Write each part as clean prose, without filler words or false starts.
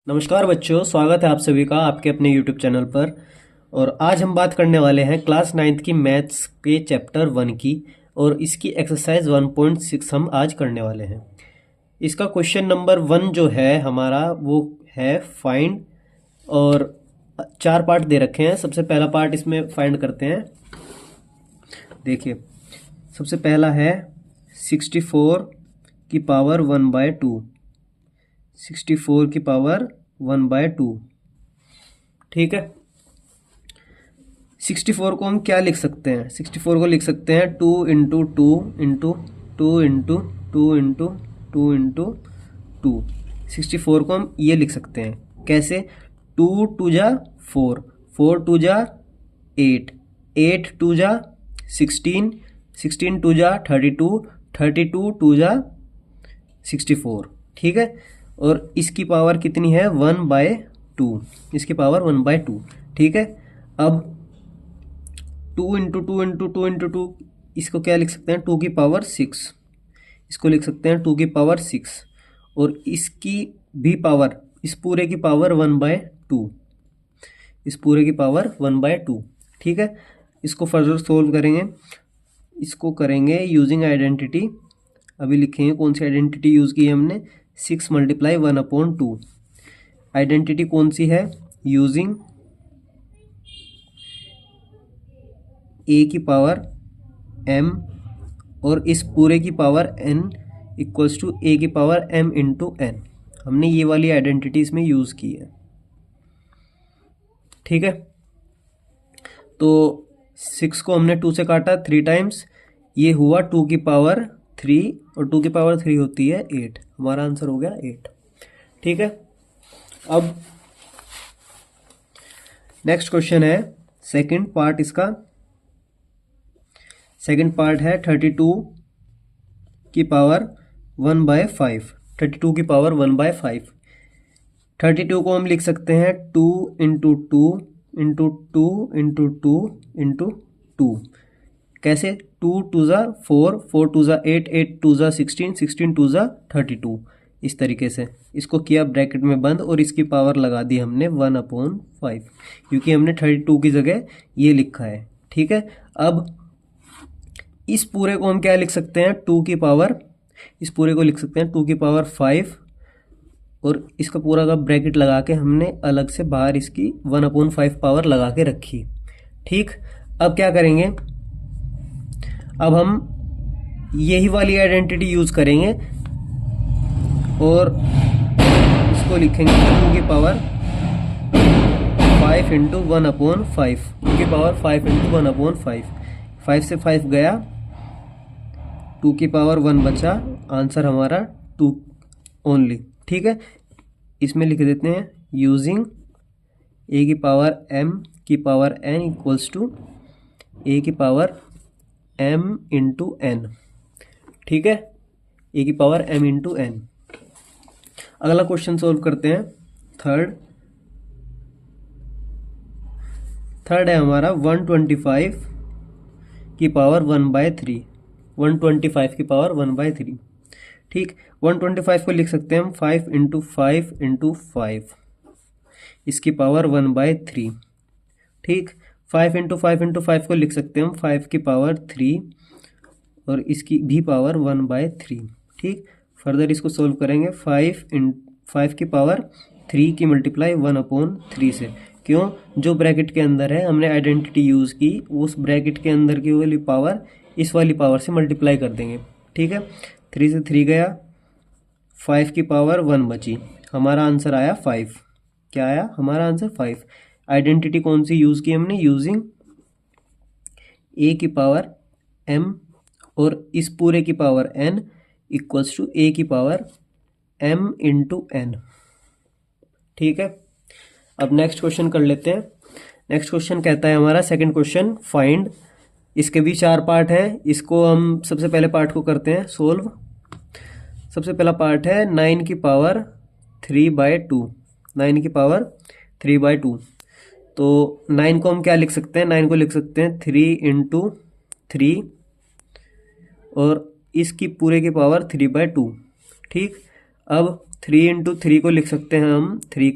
नमस्कार बच्चों, स्वागत है आप सभी का आपके अपने YouTube चैनल पर। और आज हम बात करने वाले हैं क्लास 9th की मैथ्स के चैप्टर 1 की, और इसकी एक्सरसाइज 1.6 हम आज करने वाले हैं। इसका क्वेश्चन नंबर 1 जो है हमारा वो है फाइंड, और 4 पार्ट दे रखे हैं। सबसे पहला पार्ट इसमें फाइंड करते हैं। देखिए, सबसे पहला है 64 की पावर 1/2। 64 की पावर 1/2। ठीक है, 64 को हम क्या लिख सकते हैं? 64 को लिख सकते हैं 2 into 2 into 2 into 2 into 2 into 2। 64 को हम ये लिख सकते हैं कैसे? 2 2 जा 4, 4 2 जा 8, 8 2 जा 16, 16 2 जा 32, 32 2 जा 64। ठीक है, और इसकी पावर कितनी है? 1/2। इसकी पावर 1/2। ठीक है, अब 2 इंटू 2 इंटू 2 इंटू 2, इसको क्या लिख सकते हैं? 2 की पावर 6। इसको लिख सकते हैं 2 की पावर 6, और इसकी भी पावर, इस पूरे की पावर 1/2। इस पूरे की पावर 1/2। ठीक है, इसको फर्दर सोल्व करेंगे। इसको करेंगे यूजिंग आइडेंटिटी। अभी लिखेंगे कौन सी आइडेंटिटी यूज़ की है हमने? 6 × 1/2। आइडेंटिटी कौन सी है? यूजिंग a की पावर m और इस पूरे की power n equals to a की पावर m इंटू n। हमने ये वाली आइडेंटिटी इसमें यूज़ की है। ठीक है, तो 6 को हमने 2 से काटा 3 टाइम्स, ये हुआ 2 की पावर 3, और 2 की पावर 3 होती है 8। हमारा आंसर हो गया 8। ठीक है, अब नेक्स्ट क्वेश्चन है सेकंड पार्ट। इसका सेकंड पार्ट है 32 की पावर 1/5। 32 की पावर 1/5। 32 को हम लिख सकते हैं 2 इंटू 2 इंटू 2 इंटू 2 इंटू 2। कैसे? 2 2 ज़ा 4, 4 2 ज़ा 8, 8 2 ज़ा 16, 16 2 ज़ा 32। इस तरीके से इसको किया ब्रैकेट में बंद, और इसकी पावर लगा दी हमने 1/5, क्योंकि हमने 32 की जगह ये लिखा है। ठीक है, अब इस पूरे को हम क्या लिख सकते हैं? 2 की पावर, इस पूरे को लिख सकते हैं 2 की पावर 5, और इसका पूरा का ब्रैकेट लगा के हमने अलग से बाहर इसकी 1/5 पावर लगा के रखी। ठीक, अब क्या करेंगे? अब हम यही वाली आइडेंटिटी यूज करेंगे और इसको लिखेंगे 2 की पावर 5 इंटू 1/5। 2 की पावर 5 इंटू 1/5। 5 से 5 गया, 2 की पावर 1 बचा। आंसर हमारा 2 ओनली। ठीक है, इसमें लिख देते हैं यूजिंग a की पावर m की power n equals to a की पावर m इंटू n। ठीक है, a की पावर m इंटू n। अगला क्वेश्चन सोल्व करते हैं। थर्ड है हमारा 125 की पावर 1/3। 125 की पावर 1/3। ठीक, 125 को लिख सकते हैं हम 5 इंटू 5 इंटू 5, इसकी पावर 1/3। ठीक, 5 इंटू 5 इंटू 5 को लिख सकते हैं हम 5 की पावर 3, और इसकी भी पावर 1/3। ठीक, फर्दर इसको सोल्व करेंगे 5 की पावर 3 की मल्टीप्लाई 1/3 से। क्यों? जो ब्रैकेट के अंदर है हमने आइडेंटिटी यूज़ की, उस ब्रैकेट के अंदर की वाली पावर इस वाली पावर से मल्टीप्लाई कर देंगे। ठीक है, 3 से 3 गया, 5 की पावर 1 बची। हमारा आंसर आया 5। क्या आया? हमारा आंसर 5। आइडेंटिटी कौन सी यूज़ की हमने? यूजिंग a की पावर m और इस पूरे की power n equals to a की पावर m इंटू n। ठीक है, अब नेक्स्ट क्वेश्चन कर लेते हैं। नेक्स्ट क्वेश्चन कहता है हमारा सेकंड क्वेश्चन फाइंड। इसके भी 4 पार्ट हैं। इसको हम सबसे पहले पार्ट को करते हैं सोल्व। सबसे पहला पार्ट है 9 की पावर 3/2। 9 की पावर 3/2। तो 9 को हम क्या लिख सकते हैं? 9 को लिख सकते हैं 3 इंटू 3, और इसकी पूरे की पावर 3/2। ठीक, अब 3 को लिख सकते हैं हम 3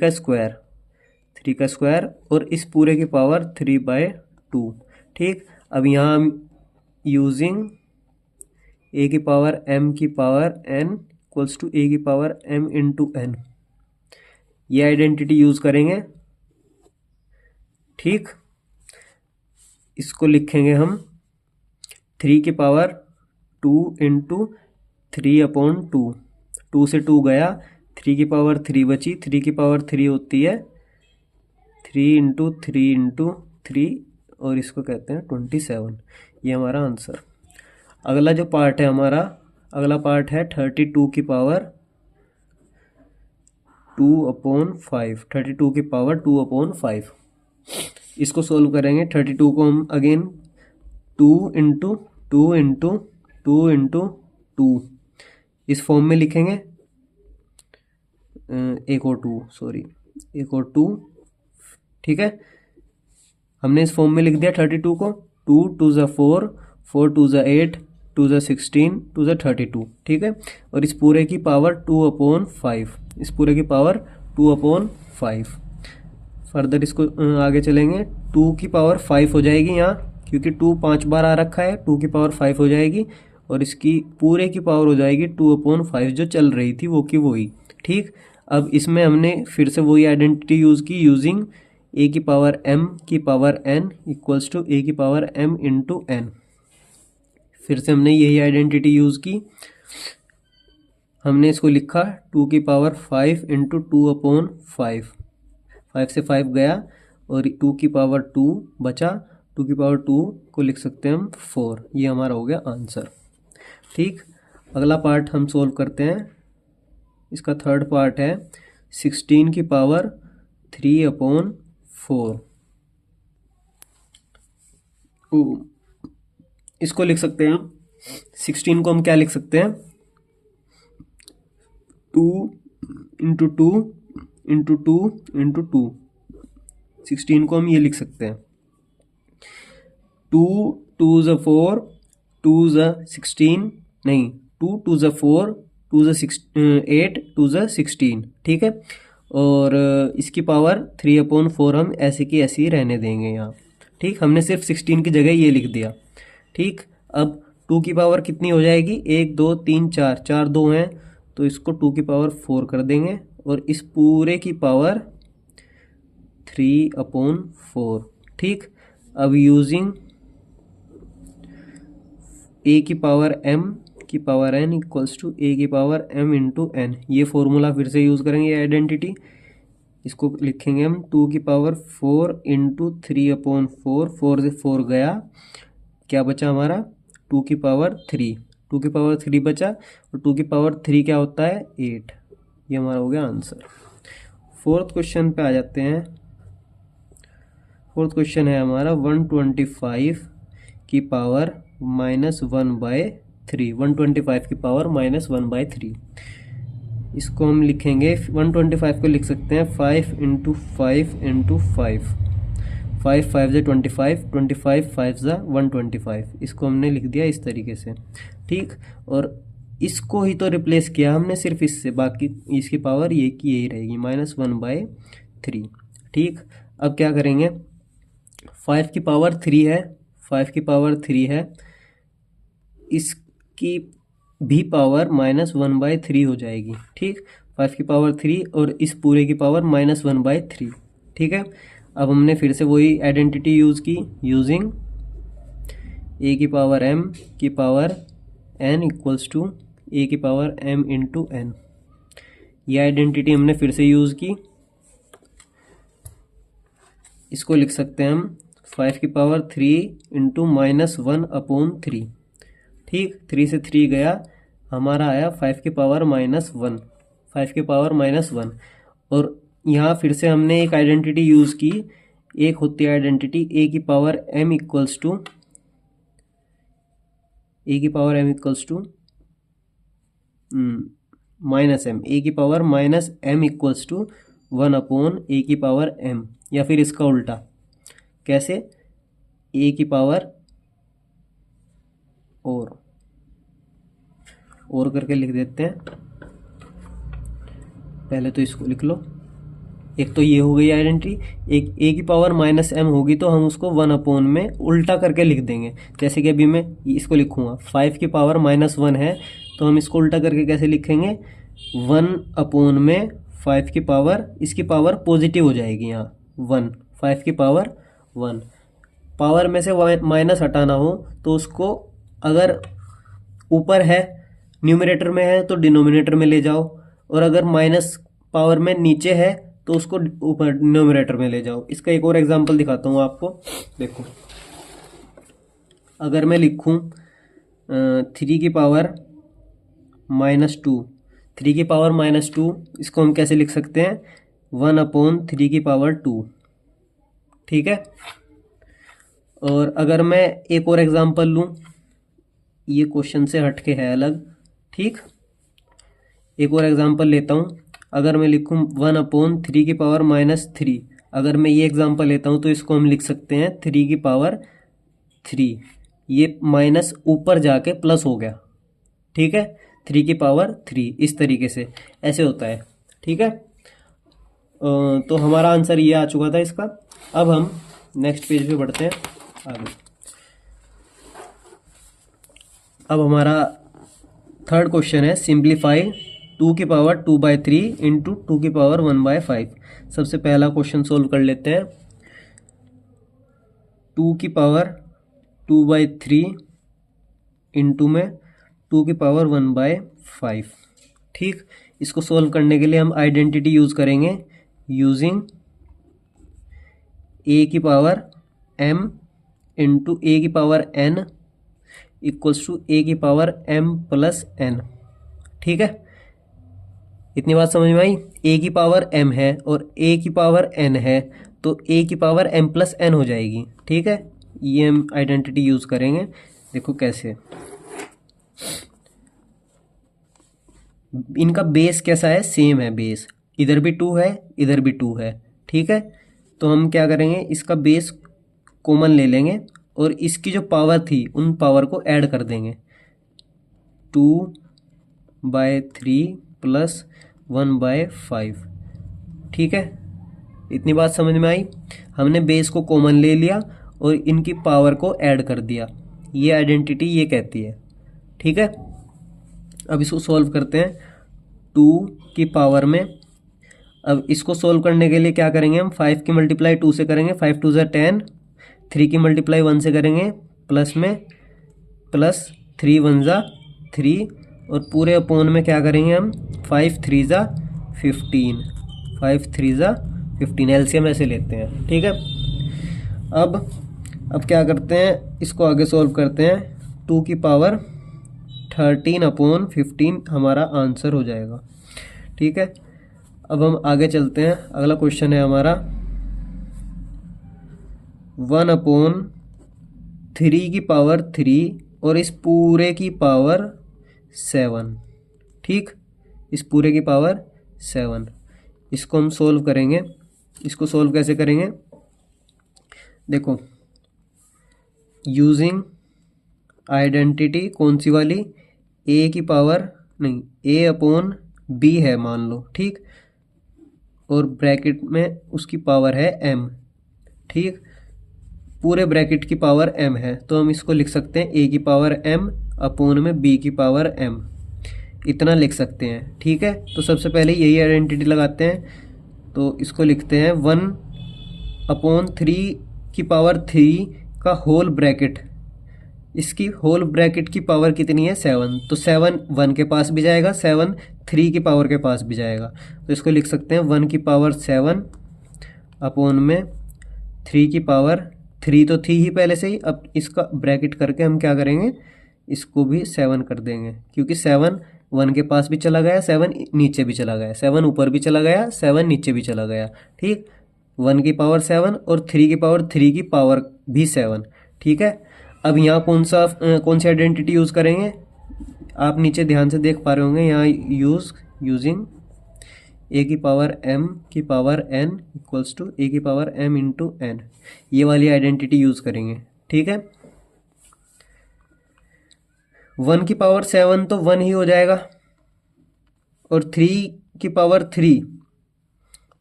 का स्क्वायर और इस पूरे की पावर 3/2। ठीक, अब यहाँ हम यूजिंग ए की पावर m की power n equals to A की पावर m इंटू n, ये आइडेंटिटी यूज करेंगे। ठीक, इसको लिखेंगे हम 3 की पावर 2 इंटू 3/2, 2 से 2 गया, 3 की पावर 3 बची, 3 की पावर 3 होती है 3 इंटू 3 इंटू 3 और इसको कहते हैं 27। ये हमारा आंसर। अगला जो पार्ट है हमारा, अगला पार्ट है 32 की पावर 2/5, 32 की पावर 2/5। इसको सोल्व करेंगे। 32 को हम अगेन 2 इंटू 2 इंटू 2 इंटू 2 इस फॉर्म में लिखेंगे। एक और 2। ठीक है, हमने इस फॉर्म में लिख दिया 32 को। 2 2 ज़ा 4, 4 2 ज़ा 8, 2 ज़ा 16, 2 ज़ा 32। ठीक है, और इस पूरे की पावर 2/5, इस पूरे की पावर 2/5। फर्दर इसको आगे चलेंगे, 2 की पावर 5 हो जाएगी यहाँ, क्योंकि 2 5 बार आ रखा है, 2 की पावर 5 हो जाएगी और इसकी पूरे की पावर हो जाएगी 2/5 जो चल रही थी वो की वही। ठीक, अब इसमें हमने फिर से वही आइडेंटिटी यूज़ की, यूजिंग ए की पावर m की power n equals to A की पावर m इंटू n। फिर से हमने यही आइडेंटिटी यूज़ की, हमने इसको लिखा 2 की पावर 5 इंटू 2/5, 5 से 5 गया और 2 की पावर 2 बचा, 2 की पावर 2 को लिख सकते हैं हम 4। ये हमारा हो गया आंसर। ठीक, अगला पार्ट हम सोल्व करते हैं। इसका थर्ड पार्ट है 16 की पावर 3/4। इसको लिख सकते हैं हम, 16 को हम क्या लिख सकते हैं, 2 इंटू 2 इंटू 2 इंटू 2। 16 को हम ये लिख सकते हैं 2 2 ज़ा 4, 2 ज़ा 16, नहीं 2 2 ज़ा 4, 2 ज़ा 8, 2 ज़ा 16। ठीक है, और इसकी पावर 3/4 हम ऐसे की ऐसे ही रहने देंगे यहाँ। ठीक, हमने सिर्फ 16 की जगह ये लिख दिया। ठीक, अब 2 की पावर कितनी हो जाएगी, 1 2 3 4, 4 2 हैं तो इसको 2 की पावर 4 कर देंगे और इस पूरे की पावर 3/4। ठीक, अब यूजिंग ए की पावर m की power n equals to A की पावर m इंटू n, ये फॉर्मूला फिर से यूज़ करेंगे, आइडेंटिटी। इसको लिखेंगे हम 2 की पावर 4 इंटू 3/4, 4 से 4 गया, क्या बचा हमारा 2 की पावर 3, 2 की पावर 3 बचा और 2 की पावर 3 क्या होता है 8। ये हमारा हो गया आंसर। फोर्थ क्वेश्चन पे आ जाते हैं। फोर्थ क्वेश्चन है हमारा 125 की पावर -1/3, 125 की पावर -1/3। इसको हम लिखेंगे, 125 को लिख सकते हैं 5 इंटू 5 इंटू 5, 5 5 ज़ा 25, 25 5 ज़ा 125। इसको हमने लिख दिया इस तरीके से। ठीक, और इसको ही तो रिप्लेस किया हमने सिर्फ इससे, बाकी इसकी पावर ये की यही रहेगी -1/3। ठीक, अब क्या करेंगे, 5 की पावर 3 है, 5 की पावर 3 है, इसकी भी पावर -1/3 हो जाएगी। ठीक, 5 की पावर 3 और इस पूरे की पावर -1/3। ठीक है, अब हमने फिर से वही आइडेंटिटी यूज़ की, यूजिंग ए की पावर m की power n equals to A की पावर m इंटू n। ये आइडेंटिटी हमने फिर से यूज़ की, इसको लिख सकते हैं हम 5 की पावर 3 इंटू -1/3। ठीक, 3 से 3 गया, हमारा आया 5 की पावर -1, 5 की पावर -1। और यहाँ फिर से हमने एक आइडेंटिटी यूज़ की, एक होती है आइडेंटिटी ए की power m equals to, A की power m equals to -m, A की power -m equals to 1/a की पावर m, या फिर इसका उल्टा, कैसे, ए की पावर और करके लिख देते हैं पहले तो इसको लिख लो, एक तो ये हो गई आइडेंटिटी, एक ए की पावर माइनस एम होगी तो हम उसको 1 में उल्टा करके लिख देंगे। जैसे कि अभी मैं इसको लिखूँगा 5 की पावर -1 है तो हम इसको उल्टा करके कैसे लिखेंगे, 1 में 5 की पावर, इसकी पावर पॉजिटिव हो जाएगी यहाँ 1, 5 की पावर 1। पावर में से माइनस हटाना हो तो उसको अगर ऊपर है न्यूमरेटर में है तो डिनोमिनेटर में ले जाओ, और अगर माइनस पावर में नीचे है तो उसको ऊपर डिनोमिनेटर में ले जाओ। इसका एक और एग्जांपल दिखाता हूँ आपको, देखो अगर मैं लिखूँ 3 की पावर -2, 3 की पावर -2 इसको हम कैसे लिख सकते हैं, 1/3 की पावर 2, ठीक है। और अगर मैं एक और एग्जांपल लूँ, ये क्वेश्चन से हट के है अलग, ठीक, एक और एग्जांपल लेता हूँ। अगर मैं लिखूँ 1/3 की पावर -3, अगर मैं ये एग्जांपल लेता हूँ तो इसको हम लिख सकते हैं 3 की पावर 3, ये माइनस ऊपर जाके प्लस हो गया, ठीक है, 3 की पावर 3, इस तरीके से ऐसे होता है, ठीक है। तो हमारा आंसर ये आ चुका था इसका। अब हम नेक्स्ट पेज पे बढ़ते हैं आगे। अब हमारा थर्ड क्वेश्चन है, सिंप्लीफाई 2 की पावर 2/3 इंटू 2 की पावर 1/5। सबसे पहला क्वेश्चन सोल्व कर लेते हैं। 2 की पावर 2/3 इंटू में 2 की पावर 1/5, ठीक। इसको सोल्व करने के लिए हम आइडेंटिटी यूज़ करेंगे, यूजिंग ए की पावर m इंटू ए की power n equals to A की पावर m प्लस n, ठीक है। इतनी बात समझ में आई। ए की पावर m है और ए की पावर n है तो ए की पावर m प्लस n हो जाएगी, ठीक है। ये हम आइडेंटिटी यूज़ करेंगे, देखो कैसे। इनका बेस कैसा है, सेम है बेस, इधर भी 2 है इधर भी 2 है, ठीक है। तो हम क्या करेंगे, इसका बेस कॉमन ले लेंगे और इसकी जो पावर थी उन पावर को ऐड कर देंगे, 2/3 प्लस 1/5, ठीक है। इतनी बात समझ में आई। हमने बेस को कॉमन ले लिया और इनकी पावर को ऐड कर दिया, ये आइडेंटिटी ये कहती है, ठीक है। अब इसको सॉल्व करते हैं 2 की पावर में। अब इसको सॉल्व करने के लिए क्या करेंगे हम, 5 की मल्टीप्लाई 2 से करेंगे, 5 2 = 10, 3 की मल्टीप्लाई 1 से करेंगे प्लस में, प्लस 3 1 = 3, और पूरे अपोन में क्या करेंगे हम, 5 3 = 15, 5 3 = 15, एलसीएम ऐसे लेते हैं, ठीक है। अब क्या करते हैं, इसको आगे सॉल्व करते हैं, 2 की पावर 13/15 हमारा आंसर हो जाएगा, ठीक है। अब हम आगे चलते हैं, अगला क्वेश्चन है हमारा 1/3 की पावर 3 और इस पूरे की पावर 7, ठीक, इस पूरे की पावर 7। इसको हम सोल्व करेंगे। इसको सोल्व कैसे करेंगे, देखो यूजिंग आइडेंटिटी कौन सी वाली, ए की पावर नहीं, a/b है मान लो, ठीक, और ब्रैकेट में उसकी पावर है m, ठीक, पूरे ब्रैकेट की पावर m है तो हम इसको लिख सकते हैं a की पावर m अपोन में b की पावर m, इतना लिख सकते हैं, ठीक है। तो सबसे पहले यही आइडेंटिटी लगाते हैं, तो इसको लिखते हैं 1/3 की पावर 3 का होल ब्रैकेट, इसकी होल ब्रैकेट की पावर कितनी है, 7, तो 7 1 के पास भी जाएगा, 7 3 की पावर के पास भी जाएगा, तो इसको लिख सकते हैं 1 की पावर 7 अपोन में 3 की पावर 3 तो थी ही पहले से ही, अब इसका ब्रैकेट करके हम क्या करेंगे, इसको भी 7 कर देंगे, क्योंकि 7 1 के पास भी चला गया, 7 नीचे भी चला गया, 7 ऊपर भी चला गया, 7 नीचे भी चला गया, ठीक। 1 की पावर 7 और 3 की पावर 3 की पावर भी 7, ठीक है। अब यहाँ कौन सी आइडेंटिटी यूज़ करेंगे, आप नीचे ध्यान से देख पा रहे होंगे, यहाँ यूजिंग ए की पावर m की power n equals to A की पावर m इंटू n, ये वाली आइडेंटिटी यूज़ करेंगे, ठीक है। 1 की पावर 7 तो 1 ही हो जाएगा, और 3 की पावर 3,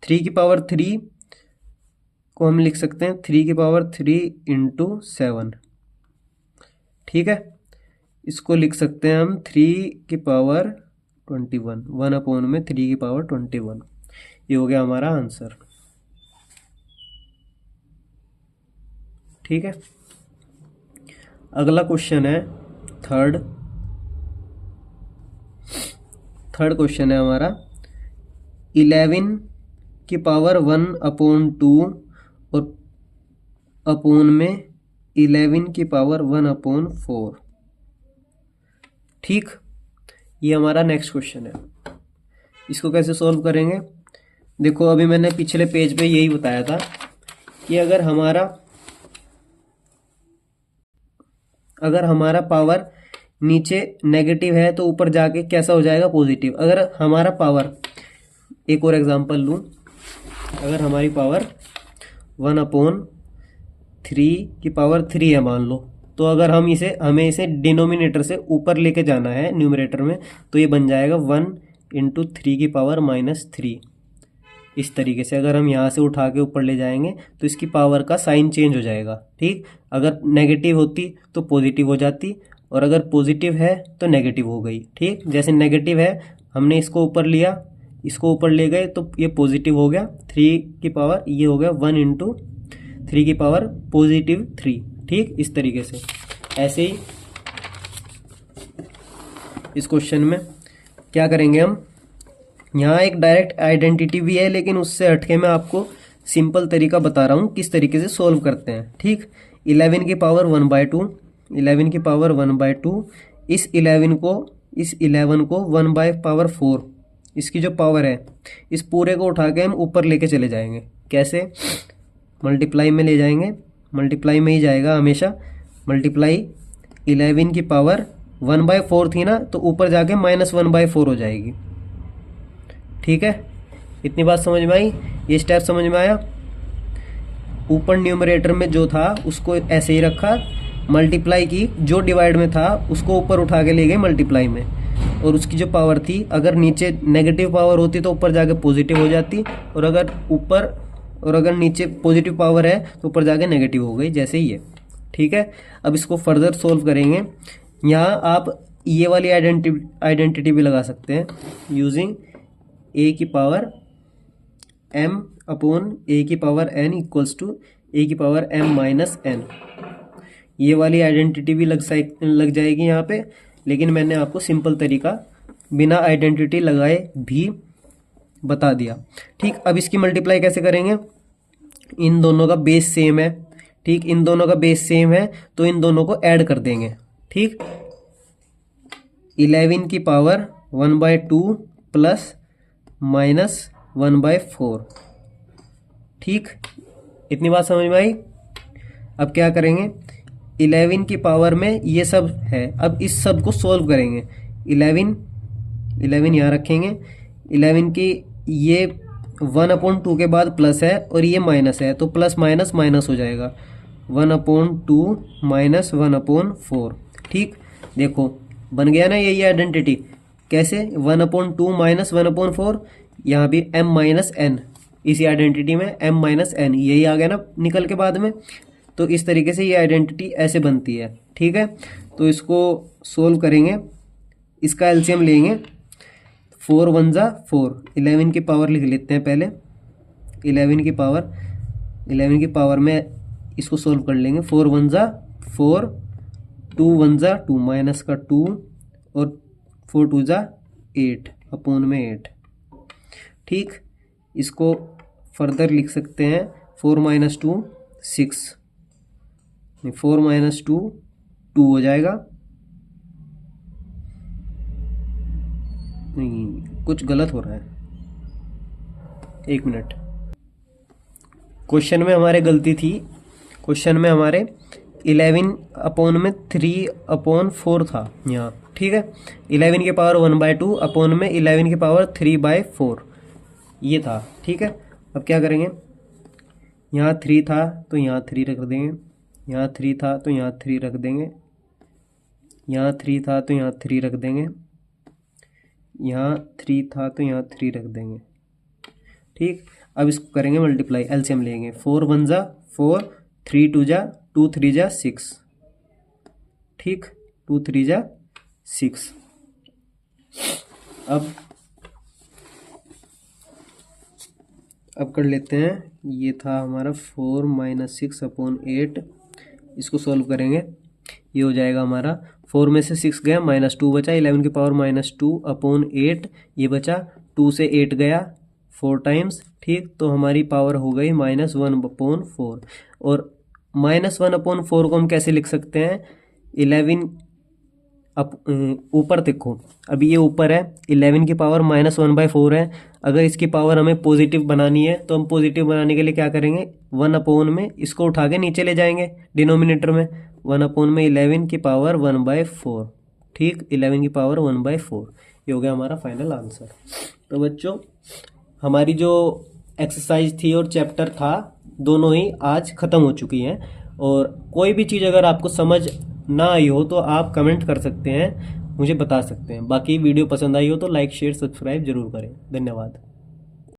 3 की पावर 3 को हम लिख सकते हैं 3 की पावर 3 इंटू 7, ठीक है। इसको लिख सकते हैं हम 3 की पावर 21, 1 में 3 की पावर 21। ये हो गया हमारा आंसर, ठीक है। अगला क्वेश्चन है थर्ड क्वेश्चन है हमारा 11 की पावर 1/2 और अपोन में 11 की पावर 1/4, ठीक। ये हमारा नेक्स्ट क्वेश्चन है। इसको कैसे सॉल्व करेंगे? देखो अभी मैंने पिछले पेज पे यही बताया था कि अगर हमारा पावर नीचे नेगेटिव है तो ऊपर जाके कैसा हो जाएगा? पॉजिटिव। अगर हमारा पावर, एक और एग्जांपल लूँ, अगर हमारी पावर 1/3 की पावर 3 है मान लो, तो अगर हमें इसे डिनोमिनेटर से ऊपर लेके जाना है न्यूमरेटर में, तो ये बन जाएगा 1 इंटू 3 की पावर -3। इस तरीके से अगर हम यहाँ से उठा के ऊपर ले जाएंगे तो इसकी पावर का साइन चेंज हो जाएगा, ठीक। अगर नेगेटिव होती तो पॉजिटिव हो जाती, और अगर पॉजिटिव है तो नेगेटिव हो गई, ठीक। जैसे नेगेटिव है, हमने इसको ऊपर लिया, इसको ऊपर ले गए तो ये पॉजिटिव हो गया 3 की पावर, ये हो गया 1 इंटू 3 की पावर +3, ठीक। इस तरीके से ऐसे ही इस क्वेश्चन में क्या करेंगे हम, यहाँ एक डायरेक्ट आइडेंटिटी भी है, लेकिन उससे हटके मैं आपको सिंपल तरीका बता रहा हूँ किस तरीके से सॉल्व करते हैं, ठीक। 11 की पावर 1/2, 11 की पावर 1/2, इस 11 को 1/4, इसकी जो पावर है, इस पूरे को उठा के हम ऊपर लेके चले जाएंगे। कैसे? मल्टीप्लाई में ले जाएंगे, मल्टीप्लाई में ही जाएगा हमेशा। मल्टीप्लाई 11 की पावर 1/4 थी ना, तो ऊपर जाके -1/4 हो जाएगी, ठीक है। इतनी बात समझ में आई? ये स्टेप समझ में आया? ऊपर न्यूमरेटर में जो था उसको ऐसे ही रखा, मल्टीप्लाई की, जो डिवाइड में था उसको ऊपर उठा के ले गए मल्टीप्लाई में, और उसकी जो पावर थी, अगर नीचे नेगेटिव पावर होती तो ऊपर जाके पॉजिटिव हो जाती, और अगर नीचे पॉजिटिव पावर है तो ऊपर जाके नेगेटिव हो गई, जैसे ही है, ठीक है। अब इसको फर्दर सोल्व करेंगे। यहाँ आप ये वाली आइडेंटिटी भी लगा सकते हैं, यूजिंग a की पावर m/a की power n equals to a की पावर m-n। ये वाली आइडेंटिटी भी लग जाएगी यहाँ पे, लेकिन मैंने आपको सिंपल तरीका बिना आइडेंटिटी लगाए भी बता दिया, ठीक। अब इसकी मल्टीप्लाई कैसे करेंगे? इन दोनों का बेस सेम है, ठीक। इन दोनों का बेस सेम है तो इन दोनों को ऐड कर देंगे, ठीक। 11 की पावर 1/2 प्लस -1/4, ठीक। इतनी बात समझ में आई? अब क्या करेंगे, 11 की पावर में ये सब है, अब इस सब को सोल्व करेंगे। 11 यहाँ रखेंगे, 11 की ये 1/2 के बाद प्लस है और ये माइनस है, तो प्लस माइनस माइनस हो जाएगा, 1/2 माइनस 1/4, ठीक। देखो बन गया ना यही आइडेंटिटी। कैसे? 1/2 माइनस 1/4, यहाँ भी m-n, इसी आइडेंटिटी में m-n यही आ गया ना निकल के बाद में। तो इस तरीके से ये आइडेंटिटी ऐसे बनती है, ठीक है। तो इसको सोल्व करेंगे, इसका एलसीएम लेंगे, 4 1 जा 4, 11 की पावर लिख लेते हैं पहले, 11 की पावर में इसको सोल्व कर लेंगे। 4 1 जा 4, 2 1 जा 2, माइनस का 2, और 4 2 जा 8 अपोन में 8, ठीक। इसको फर्दर लिख सकते हैं, 4 - 2 6, 4 - 2 2 हो जाएगा। नहीं, कुछ गलत हो रहा है, एक मिनट। क्वेश्चन में हमारे गलती थी, क्वेश्चन में हमारे 11/3/4 था यहाँ, ठीक है। 11 की पावर 1/2 अपोन में 11 की पावर 3/4 ये था, ठीक है। अब क्या करेंगे, यहाँ 3 था तो यहाँ 3 रख देंगे, यहाँ 3 था तो यहाँ 3 रख देंगे, यहाँ 3 था तो यहाँ 3 रख देंगे, यहाँ 3 था तो यहाँ 3 रख देंगे। ठीक, अब इसको करेंगे मल्टीप्लाई, एलसीएम लेंगे। 4 1 जा 4, 3 2 जा 2 3 जा 6। ठीक, 2 3 जा 6। अब कर लेते हैं, ये था हमारा 4 - 6 अपॉन 8, इसको सॉल्व करेंगे। ये हो जाएगा हमारा 4 में से 6 गया, -2 बचा, 11 की पावर -2 अपॉन 8, ये बचा 2 से 8 गया 4 टाइम्स। ठीक, तो हमारी पावर हो गई -1/4। और -1/4 को हम कैसे लिख सकते हैं? 11 ऊपर देखो, अभी ये ऊपर है, 11 की पावर -1/4 है। अगर इसकी पावर हमें पॉजिटिव बनानी है तो हम पॉजिटिव बनाने के लिए क्या करेंगे? 1/, में इसको उठा के नीचे ले जाएंगे डिनोमिनेटर में। 1/, में 11 की पावर 1/4। ठीक, 11 की पावर 1/4, ये हो गया हमारा फाइनल आंसर। तो बच्चों, हमारी जो एक्सरसाइज थी और चैप्टर था, दोनों ही आज ख़त्म हो चुकी हैं। और कोई भी चीज़ अगर आपको समझ ना आई हो तो आप कमेंट कर सकते हैं, मुझे बता सकते हैं। बाकी वीडियो पसंद आई हो तो लाइक शेयर सब्सक्राइब जरूर करें। धन्यवाद।